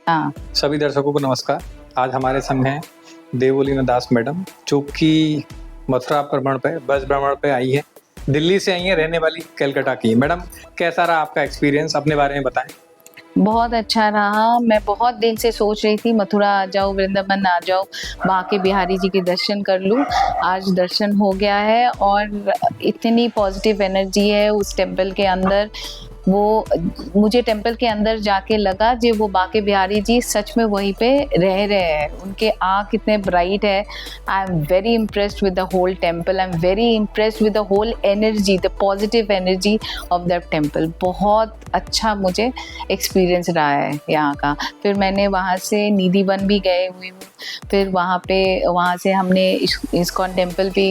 हाँ। सभी दर्शकों को नमस्कार। आज हमारे संग हैं देवलीना दास मैडम, जो कि मथुरा भ्रमण पे, बस भ्रमण पे आई है। दिल्ली से आई हैं, रहने वाली कलकत्ता की है। मैडम, कैसा रहा आपका एक्सपीरियंस, अपने बारे में बताएं। बहुत अच्छा रहा। मैं बहुत दिन से सोच रही थी मथुरा आ जाऊँ, वृंदावन आ जाऊँ, बांके बिहारी जी के दर्शन कर लूँ। आज दर्शन हो गया है और इतनी पॉजिटिव एनर्जी है उस टेम्पल के अंदर। वो मुझे टेम्पल के अंदर जाके लगा कि वो बांके बिहारी जी सच में वहीं पे रह रहे हैं। उनके आँख इतने ब्राइट है। I am very impressed with the whole temple. I am very impressed with the whole energy, the positive energy of that temple. बहुत अच्छा मुझे एक्सपीरियंस रहा है यहाँ का। फिर मैंने वहाँ से निधि वन भी गए हुई हूँ। फिर वहाँ से हमने इस्कॉन टेम्पल भी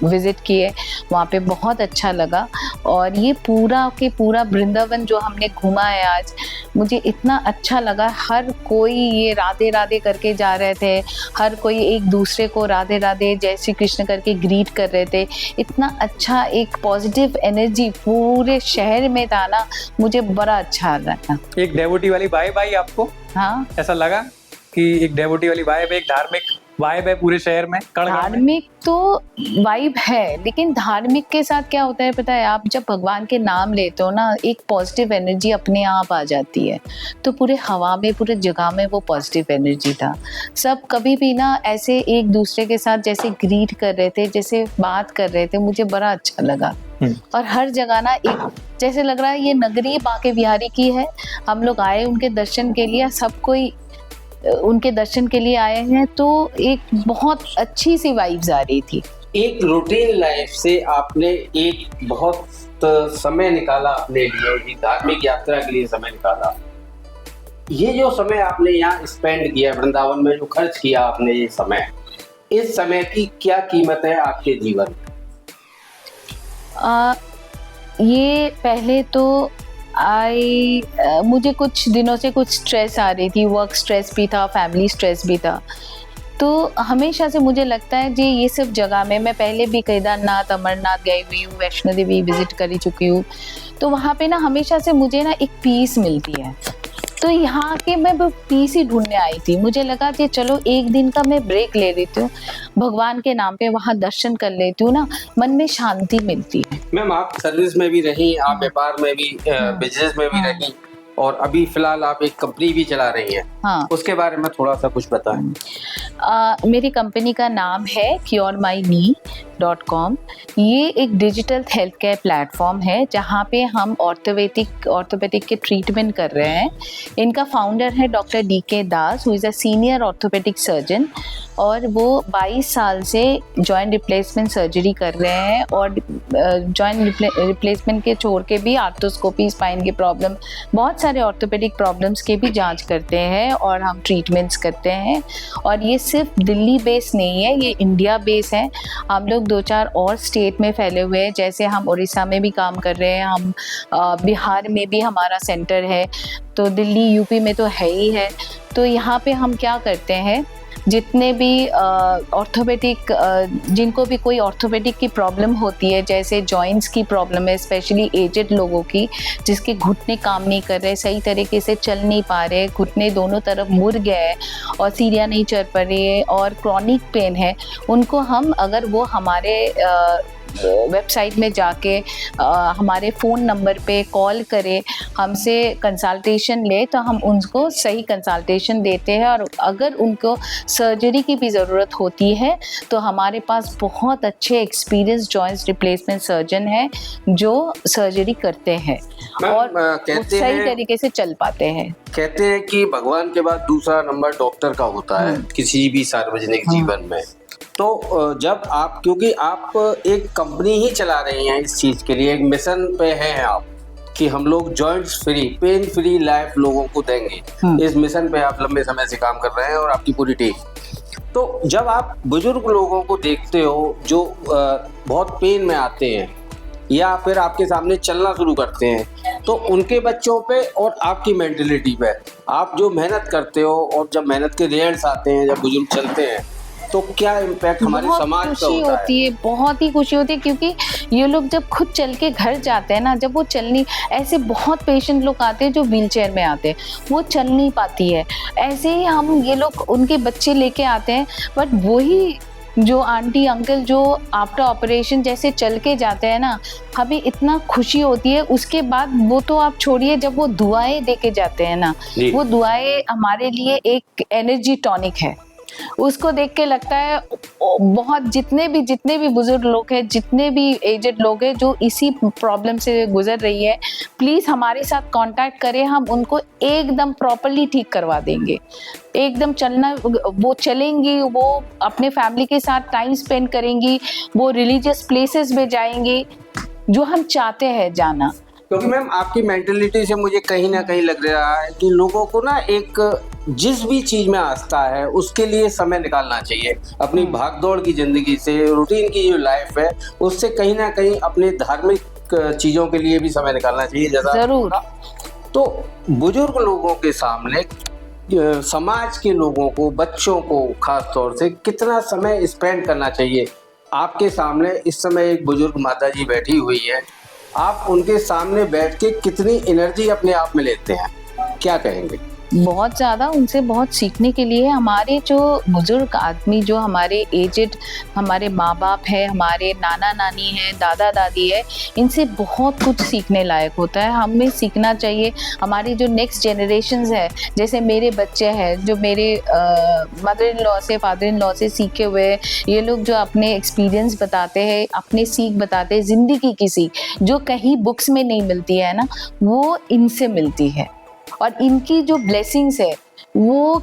विज़िट किए। वहाँ पे बहुत अच्छा लगा। और ये पूरा के पूरा वृंदावन जो हमने घूमा है आज, मुझे इतना अच्छा लगा। हर कोई ये राधे राधे करके जा रहे थे, हर कोई एक दूसरे को राधे राधे जय श्री कृष्ण करके ग्रीट कर रहे थे। इतना अच्छा एक पॉजिटिव एनर्जी पूरे शहर में था ना, मुझे बड़ा अच्छा लगा। एक डेवोटी वाली वाइब आई आपको? हाँ, ऐसा लगा कि एक डेवोटी वाली वाइब, एक धार्मिक वाइब है पूरे शहर में? धार्मिक तो वाइब है, लेकिन धार्मिक के साथ क्या होता है पता है, आप जब भगवान के नाम लेते हो ना, एक पॉजिटिव एनर्जी अपने आप आ जाती है। तो पूरे हवा में, पूरे जगह में वो पॉजिटिव एनर्जी था। सब कभी भी ना ऐसे एक दूसरे के साथ जैसे ग्रीट कर रहे थे, जैसे बात कर रहे थे, मुझे बड़ा अच्छा लगा। और हर जगह ना एक जैसे लग रहा है ये नगरी बांके बिहारी की है। हम लोग आए उनके दर्शन के लिए, सब कोई उनके दर्शन के लिए आए हैं, तो एक बहुत अच्छी सी वाइब्स आ रही थी। एक रूटीन लाइफ से आपने एक बहुत समय निकाला अपने लिए, एक धार्मिक यात्रा के लिए समय निकाला। ये जो समय आपने यहाँ स्पेंड किया वृंदावन में, जो खर्च किया आपने ये समय, इस समय की क्या कीमत है आपके जीवन में? ये पहले तो मुझे कुछ दिनों से कुछ स्ट्रेस आ रही थी, वर्क स्ट्रेस भी था, फैमिली स्ट्रेस भी था। तो हमेशा से मुझे लगता है जी ये सब जगह में, मैं पहले भी केदारनाथ, अमरनाथ गई हुई हूँ, वैष्णो देवी विजिट करी चुकी हूँ। तो वहाँ पे ना हमेशा से मुझे ना एक पीस मिलती है। तो यहाँ के मैं पीस ही ढूंढने आई थी। मुझे लगा कि चलो एक दिन का मैं ब्रेक ले लेती हूँ, भगवान के नाम पे वहाँ दर्शन कर लेती हूँ ना, मन में शांति मिलती है। मैम, आप सर्विस में भी रही, आप व्यापार में भी, बिजनेस में भी रही, और अभी फिलहाल आप एक कंपनी भी चला रही हैं। हाँ, उसके बारे में थोड़ा सा कुछ बताएं। मेरी कंपनी का नाम है curemyknee.com। ये एक डिजिटल हेल्थ केयर प्लेटफॉर्म है जहाँ पे हम ऑर्थोपेडिक के ट्रीटमेंट कर रहे हैं। इनका फाउंडर है doctor DK Das, who is a senior orthopaedic surgeon, और वो 22 साल से जॉइंट रिप्लेसमेंट सर्जरी कर रहे हैं। और जॉइंट रिप्लेसमेंट के छोड़ के भी आर्थ्रोस्कोपी, स्पाइन के प्रॉब्लम, बहुत सारे ऑर्थोपेडिक प्रॉब्लम्स के भी जांच करते हैं और हम ट्रीटमेंट्स करते हैं। और ये सिर्फ दिल्ली बेस नहीं है, ये इंडिया बेस है। हम लोग 2-4 और स्टेट में फैले हुए हैं, जैसे हम उड़ीसा में भी काम कर रहे हैं, हम बिहार में भी हमारा सेंटर है, तो दिल्ली यूपी में तो है ही है। तो यहाँ पे हम क्या करते हैं, जितने भी ऑर्थोपेडिक, जिनको भी कोई ऑर्थोपेडिक की प्रॉब्लम होती है, जैसे जॉइंट्स की प्रॉब्लम है, स्पेशली एजेड लोगों की, जिसके घुटने काम नहीं कर रहे, सही तरीके से चल नहीं पा रहे, घुटने दोनों तरफ मुड़ गए और सीढ़ियाँ नहीं चढ़ पा रही है, और क्रॉनिक पेन है, उनको हम, अगर वो हमारे वेबसाइट में जाके हमारे फ़ोन नंबर पे कॉल करें, हमसे कंसल्टेशन ले, तो हम उनको सही कंसल्टेशन देते हैं। और अगर उनको सर्जरी की भी ज़रूरत होती है तो हमारे पास बहुत अच्छे एक्सपीरियंस जॉइंट्स रिप्लेसमेंट सर्जन हैं जो सर्जरी करते हैं और सही तरीके से चल पाते हैं। कहते हैं कि भगवान के बाद दूसरा नंबर डॉक्टर का होता है किसी भी सार्वजनिक जीवन में। तो जब आप, क्योंकि आप एक कंपनी ही चला रही हैं इस चीज़ के लिए, एक मिशन पे हैं आप कि हम लोग joints free, pain free life लोगों को देंगे, इस मिशन पे आप लंबे समय से काम कर रहे हैं और आपकी पूरी टीम। तो जब आप बुजुर्ग लोगों को देखते हो जो बहुत पेन में आते हैं या फिर आपके सामने चलना शुरू करते हैं, तो उनके बच्चों पे और आपकी मेंटलिटी पे आप जो मेहनत करते हो, और जब मेहनत के रिजल्ट्स आते हैं, जब बुजुर्ग चलते हैं, तो क्या इम्पैक्ट हमारे बहुत समाज का खुशी होता है? होती है, बहुत ही खुशी होती है, क्योंकि ये लोग जब खुद चल के घर जाते हैं ना, जब वो चलनी, ऐसे बहुत पेशेंट लोग आते हैं जो व्हीलचेयर में आते हैं, वो चल नहीं पाती है, ऐसे ही हम ये लोग उनके बच्चे लेके आते हैं, बट वही जो आंटी अंकल जो आफ्टर ऑपरेशन जैसे चल के जाते हैं ना, हमें इतना खुशी होती है। उसके बाद वो तो आप छोड़िए, जब वो दुआएं दे के जाते हैं ना, जी। वो दुआएं हमारे लिए एक एनर्जी टॉनिक है। उसको देख के लगता है बहुत, जितने भी बुजुर्ग लोग हैं, जितने भी एजेड लोग हैं जो इसी प्रॉब्लम से गुजर रही है, प्लीज हमारे साथ कांटेक्ट करें, हम उनको एकदम प्रॉपरली ठीक करवा देंगे। एकदम चलना, वो चलेंगी, वो अपने फैमिली के साथ टाइम स्पेंड करेंगी, वो रिलीजियस प्लेसेस में जाएंगी जो हम चाहते हैं जाना। क्योंकि मैम आपकी मेंटेलिटी से मुझे कहीं ना कहीं लग रहा है कि लोगों को ना एक जिस भी चीज में आस्था है उसके लिए समय निकालना चाहिए। अपनी भागदौड़ की जिंदगी से, रूटीन की जो लाइफ है, उससे कहीं ना कहीं अपने धार्मिक चीजों के लिए भी समय निकालना चाहिए। जैसा जरूर। तो बुजुर्ग लोगों के सामने समाज के लोगों को, बच्चों को खास तौर से कितना समय स्पेंड करना चाहिए? आपके सामने इस समय एक बुजुर्ग माता जी बैठी हुई है, आप उनके सामने बैठ के कितनी एनर्जी अपने आप में लेते हैं, क्या कहेंगे? बहुत ज़्यादा, उनसे बहुत सीखने के लिए। हमारे जो बुजुर्ग आदमी, जो हमारे एजेड, हमारे माँ बाप है, हमारे नाना नानी है, दादा दादी है, इनसे बहुत कुछ सीखने लायक होता है, हमें सीखना चाहिए। हमारी जो नेक्स्ट जनरेशन्स है, जैसे मेरे बच्चे हैं जो मेरे मदर इन लॉ से, फादर इन लॉ से सीखे हुए हैं, ये लोग जो अपने एक्सपीरियंस बताते हैं, अपने सीख बताते हैं, ज़िंदगी की सीख जो कहीं बुक्स में नहीं मिलती है ना, वो इनसे मिलती है। और इनकी जो ब्लेसिंग्स है वो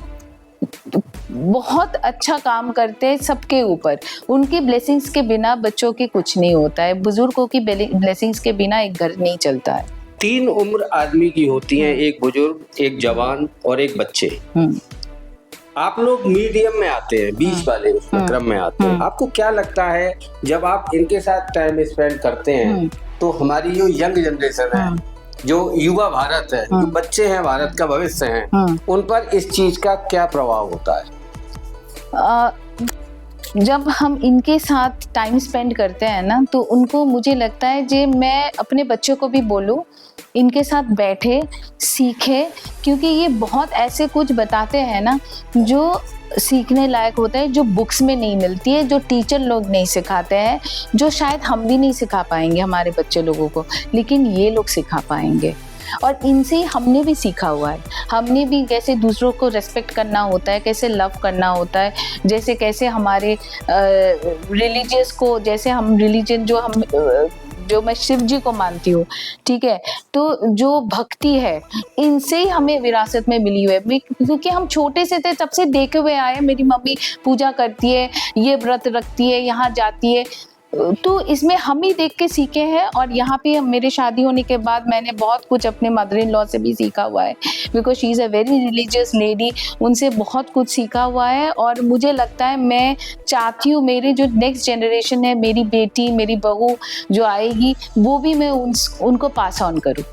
बहुत अच्छा काम करते हैं सबके ऊपर। उनकी ब्लेसिंग्स के बिना बच्चों के कुछ नहीं होता है, बुजुर्गों की ब्लेसिंग्स के बिना एक घर नहीं चलता है। 3 उम्र आदमी की होती हैं, एक बुजुर्ग, एक जवान और एक बच्चे। आप लोग मीडियम में आते हैं, 20 वाले उसमें क्रम में आते हैं। आपको क्या लगता है जब आप इनके साथ टाइम स्पेंड करते हैं तो हमारी जो यंग जनरेशन है, जो युवा भारत है, जो बच्चे हैं, भारत का भविष्य हैं, उन पर इस चीज का क्या प्रभाव होता है? जब हम इनके साथ टाइम स्पेंड करते हैं ना, तो उनको, मुझे लगता है जे मैं अपने बच्चों को भी बोलूं, इनके साथ बैठे, सीखे, क्योंकि ये बहुत ऐसे कुछ बताते हैं ना जो सीखने लायक होता है, जो बुक्स में नहीं मिलती है, जो टीचर लोग नहीं सिखाते हैं, जो शायद हम भी नहीं सिखा पाएंगे हमारे बच्चे लोगों को, लेकिन ये लोग सिखा पाएंगे। और इनसे हमने भी सीखा हुआ है, हमने भी कैसे दूसरों को रेस्पेक्ट करना होता है, कैसे लव करना होता है, जैसे कैसे हमारे रिलीजियस को, जैसे हम रिलीजन जो मैं शिव जी को मानती हूँ, ठीक है, तो जो भक्ति है इनसे ही हमें विरासत में मिली हुई है, क्योंकि हम छोटे से थे तब से देखे हुए आए। मेरी मम्मी पूजा करती है, ये व्रत रखती है, यहाँ जाती है, तो इसमें हम ही देख के सीखे हैं। और यहाँ पे मेरे शादी होने के बाद मैंने बहुत कुछ अपने मदर इन लॉ से भी सीखा हुआ है, because she is a very religious lady, उनसे बहुत कुछ सीखा हुआ है। और मुझे लगता है, मैं चाहती हूँ मेरी जो नेक्स्ट जनरेशन है, मेरी बेटी, मेरी बहू जो आएगी, वो भी मैं उनको पास ऑन करूँ,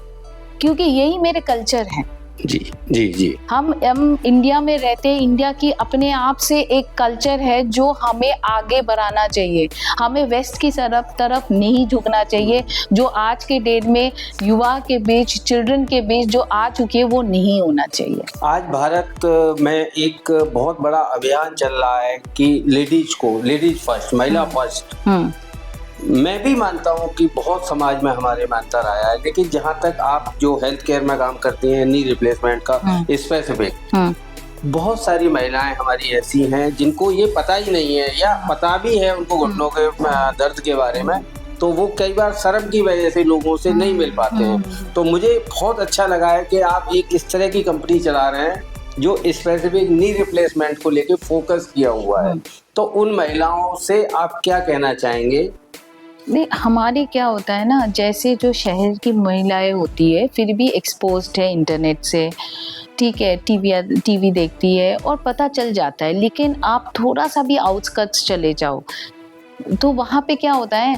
क्योंकि यही मेरे कल्चर है। जी जी जी। हम इंडिया में रहते हैं, इंडिया की अपने आप से एक कल्चर है जो हमें आगे बढ़ाना चाहिए, हमें वेस्ट की तरफ नहीं झुकना चाहिए, जो आज के डेट में युवा के बीच, चिल्ड्रन के बीच जो आ चुके हैं, वो नहीं होना चाहिए। आज भारत में एक बहुत बड़ा अभियान चल रहा है कि लेडीज फर्स्ट, महिला फर्स्ट। मैं भी मानता हूँ कि बहुत समाज में हमारे में अंतर आया है, लेकिन जहाँ तक आप जो हेल्थ केयर में काम करती हैं, नी रिप्लेसमेंट का स्पेसिफिक, बहुत सारी महिलाएं हमारी ऐसी हैं जिनको ये पता ही नहीं है, या पता भी है उनको घुटनों के दर्द के बारे में, तो वो कई बार शर्म की वजह से लोगों से नहीं मिल पाते हैं। तो मुझे बहुत अच्छा लगा है कि आप एक इस तरह की कंपनी चला रहे हैं जो स्पेसिफिक नी रिप्लेसमेंट को लेकर फोकस किया हुआ है। तो उन महिलाओं से आप क्या कहना चाहेंगे? नहीं, हमारे क्या होता है ना, जैसे जो शहर की महिलाएं होती है फिर भी एक्सपोज्ड है इंटरनेट से, ठीक है, टीवी देखती है और पता चल जाता है, लेकिन आप थोड़ा सा भी आउटस्कर्ट्स चले जाओ, तो वहाँ पे क्या होता है,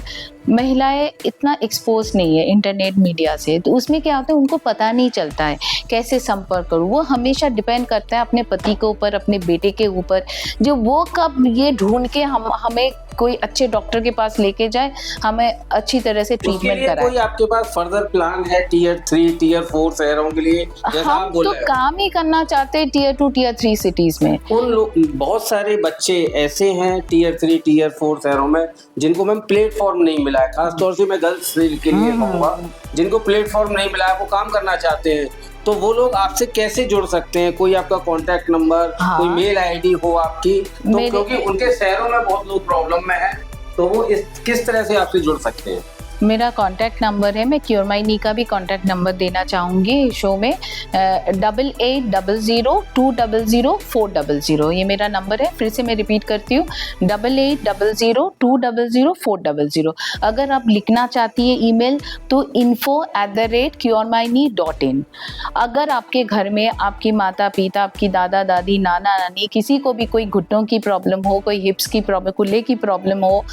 महिलाएं इतना एक्सपोज नहीं है इंटरनेट मीडिया से, तो उसमें क्या होता है उनको पता नहीं चलता है कैसे संपर्क करूँ। वो हमेशा डिपेंड करता है अपने पति के ऊपर, अपने बेटे के ऊपर, जो वो कब ये ढूंढ के हमें कोई अच्छे डॉक्टर के पास लेके जाए, हमें अच्छी तरह से ट्रीटमेंट कराए। कोई आपके पास फर्दर प्लान है टियर 3 टियर 4 शहरों के लिए? हम तो काम ही करना चाहते हैं टियर 2 टियर 3 सिटीज में। उन लोग, बहुत सारे बच्चे ऐसे हैं टियर 3 टियर 4 शहरों में जिनको मैम प्लेटफॉर्म नहीं मिला है, खासतौर से मैं गर्ल्स के लिए कहूँगा, जिनको प्लेटफॉर्म नहीं मिला है, वो काम करना चाहते हैं, तो वो लोग आपसे कैसे जुड़ सकते हैं? कोई आपका कॉन्टैक्ट नंबर, कोई मेल आईडी हो आपकी, तो क्योंकि उनके शहरों में बहुत लोग प्रॉब्लम में है, तो वो किस तरह से आपसे जुड़ सकते हैं? मेरा कॉन्टैक्ट नंबर है, मैं क्योर माई नी का भी कॉन्टैक्ट नंबर देना चाहूँगी शो में, 8800200400, ये मेरा नंबर है। फिर से मैं रिपीट करती हूँ, 8800200400। अगर आप लिखना चाहती है ईमेल तो info@cureMyKnee.in। अगर आपके घर में आपकी माता पिता, आपकी दादा दादी, नाना नानी, किसी को भी कोई घुटनों की प्रॉब्लम हो, कोई हिप्स की प्रॉब्लम, कूल्हे की प्रॉब्लम हो,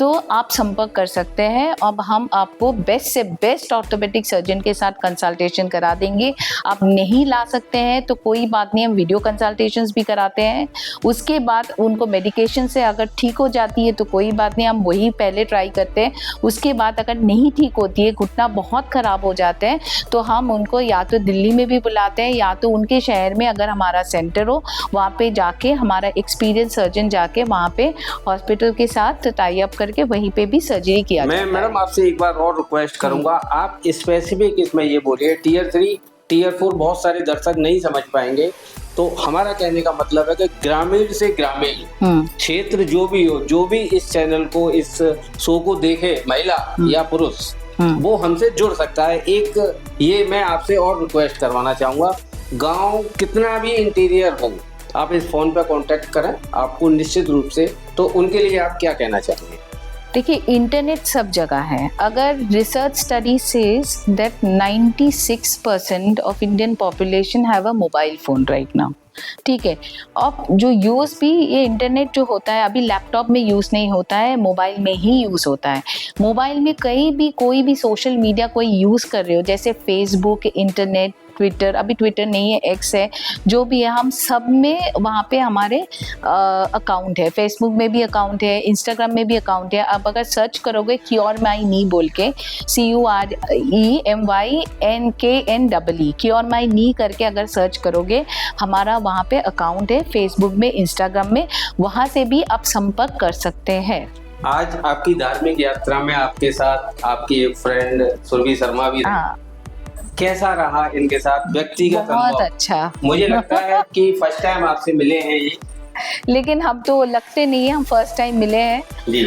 तो आप संपर्क कर सकते हैं। अब हम आपको बेस्ट से बेस्ट ऑर्थोपेडिक सर्जन के साथ कंसल्टेशन करा देंगे। आप नहीं ला सकते हैं तो कोई बात नहीं, हम वीडियो कंसल्टेशंस भी कराते हैं। उसके बाद उनको मेडिकेशन से अगर ठीक हो जाती है तो कोई बात नहीं, हम वही पहले ट्राई करते हैं। उसके बाद अगर नहीं ठीक होती है, घुटना बहुत ख़राब हो जाते हैं, तो हम उनको या तो दिल्ली में भी बुलाते हैं या तो उनके शहर में अगर हमारा सेंटर हो, वहाँ पे जाके हमारा एक्सपीरियंस सर्जन जाके वहाँ पे हॉस्पिटल के साथ टाई अप करके वहीं पे भी सर्जरी किया जाता है। मैडम आपसे एक बार और रिक्वेस्ट करूंगा, आप स्पेसिफिक इसमें ये बोलिए, टियर 3 टियर 4 बहुत सारे दर्शक नहीं समझ पाएंगे, तो हमारा कहने का मतलब है कि ग्रामीण से ग्रामीण क्षेत्र जो भी हो, जो भी इस चैनल को, इस शो को देखे, महिला या पुरुष, वो हमसे जुड़ सकता है। एक ये मैं आपसे और रिक्वेस्ट करवाना चाहूंगा, गांव कितना भी इंटीरियर हो, आप इस फोन पर कांटेक्ट करें आपको निश्चित रूप से, तो उनके लिए आप क्या कहना चाहेंगे? देखिए, इंटरनेट सब जगह है। अगर research study says that 96% of Indian population have a mobile phone right now, ठीक है। अब जो यूज़ भी ये इंटरनेट जो होता है अभी लैपटॉप में यूज़ नहीं होता है, मोबाइल में ही यूज़ होता है। मोबाइल में कहीं भी कोई भी सोशल मीडिया कोई यूज़ कर रहे हो, जैसे फेसबुक, इंटरनेट, ट्विटर, अभी ट्विटर नहीं है, एक्स है, जो भी है, हम सब में वहाँ पे हमारे अकाउंट है। फेसबुक में भी अकाउंट है, इंस्टाग्राम में भी अकाउंट है। अब अगर सर्च करोगे क्योर माई नी बोल के, CUREMYNKNEE, क्योर माई नी करके अगर सर्च करोगे, हमारा वहाँ पे अकाउंट है फेसबुक में, इंस्टाग्राम में, वहाँ से भी आप संपर्क कर सकते हैं। आज आपकी धार्मिक यात्रा में आपके साथ आपकी एक फ्रेंड सुरभि शर्मा भी रही, कैसा रहा इनके साथ व्यक्तिगत अनुभव? बहुत अच्छा। मुझे लगता है कि फर्स्ट टाइम आपसे मिले हैं ये, लेकिन हम तो लगते नहीं है हम फर्स्ट टाइम मिले हैं।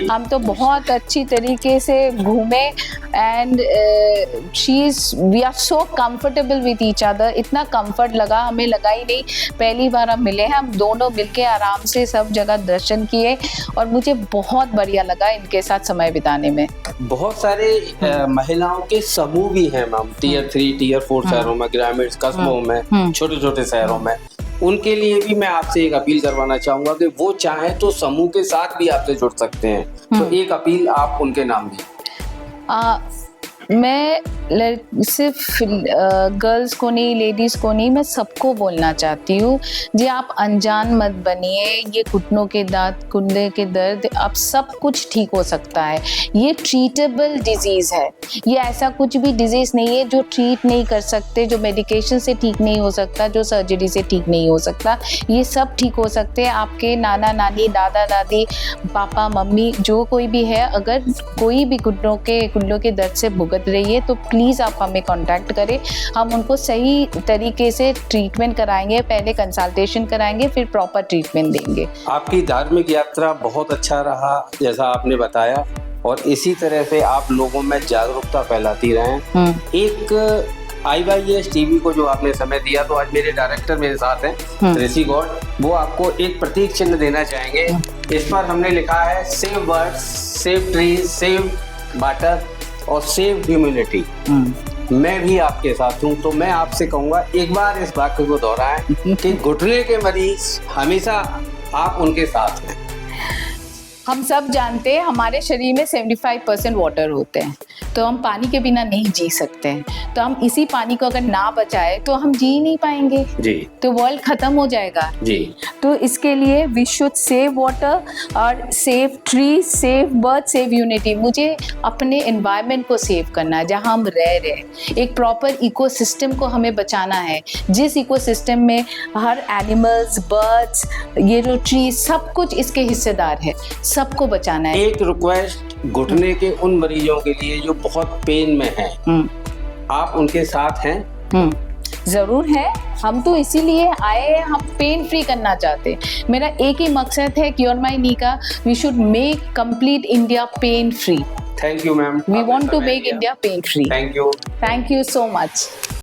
हम तो बहुत अच्छी तरीके से घूमे and we are so comfortable with each other. इतना कंफर्ट लगा, हमें लगा ही नहीं पहली बार हम मिले हैं। हम दोनों मिलके आराम से सब जगह दर्शन किए और मुझे बहुत बढ़िया लगा इनके साथ समय बिताने में। बहुत सारे महिलाओं के समूह भी हैं मैम, टियर 3 टियर 4 शहरों में, ग्रामीण कस्बों में, छोटे छोटे शहरों में। उनके लिए भी मैं आपसे एक अपील करवाना चाहूंगा कि वो चाहे तो समूह के साथ भी आपसे जुड़ सकते हैं, तो एक अपील आप उनके नाम दी। मैं सिर्फ गर्ल्स को नहीं, लेडीज़ को नहीं, मैं सबको बोलना चाहती हूँ जी, आप अनजान मत बनिए। ये घुटनों के दर्द, कुंडे के दर्द, अब सब कुछ ठीक हो सकता है। ये ट्रीटेबल डिजीज़ है, ये ऐसा कुछ भी डिजीज़ नहीं है जो ट्रीट नहीं कर सकते, जो मेडिकेशन से ठीक नहीं हो सकता, जो सर्जरी से ठीक नहीं हो सकता। ये सब ठीक हो सकते हैं। आपके नाना नानी, दादा दादी, पापा मम्मी, जो कोई भी है, अगर कोई भी घुटनों के दर्द से भुगत रही है तो प्लीज़ आप हमें कांटेक्ट करें। हम उनको सही तरीके से ट्रीटमेंट कराएंगे, पहले कंसल्टेशन कराएंगे, फिर प्रॉपर ट्रीटमेंट देंगे। आपकी धार्मिक यात्रा बहुत अच्छा रहा जैसा आपने बताया, और इसी तरह से आप लोगों में जागरूकता फैलाती रहें। एक IYS टीवी को जो आपने समय दिया, तो आज मेरे डायरेक्टर मेरे साथ हैं ऋषि गौड़, वो आपको एक प्रतीक चिन्ह देना चाहेंगे। इस पर हमने लिखा है save birds, save trees, save water और सेव ह्यूमैनिटी। मैं भी आपके साथ हूँ, तो मैं आपसे कहूँगा एक बार इस वाक्य को दोहराएं कि घुटने के मरीज हमेशा आप उनके साथ हैं। हम सब जानते हैं हमारे शरीर में 75% वाटर होते हैं, तो हम पानी के बिना नहीं जी सकते हैं। तो हम इसी पानी को अगर ना बचाए तो हम जी नहीं पाएंगे जी, तो वर्ल्ड खत्म हो जाएगा जी। तो इसके लिए वी शुड सेव वाटर और save tree, save birth, save unity. मुझे अपने एनवायरनमेंट को सेव करना है जहाँ हम रह रहे हैं। एक प्रॉपर इकोसिस्टम को हमें बचाना है, जिस इकोसिस्टम में हर एनिमल्स, बर्ड्स, ये जो ट्री, सब कुछ इसके हिस्सेदार है, सबको बचाना है। एक रिक्वेस्ट घुटने के उन मरीजों के लिए जो बहुत पेन में हैं, आप उनके साथ हैं? जरूर है, हम तो इसीलिए आए हैं, हम पेन फ्री करना चाहते हैं। मेरा एक ही मकसद है क्योर माई नी का, we should make complete India pain free. Thank you ma'am. We want to make India pain free. Thank you. Thank you so much.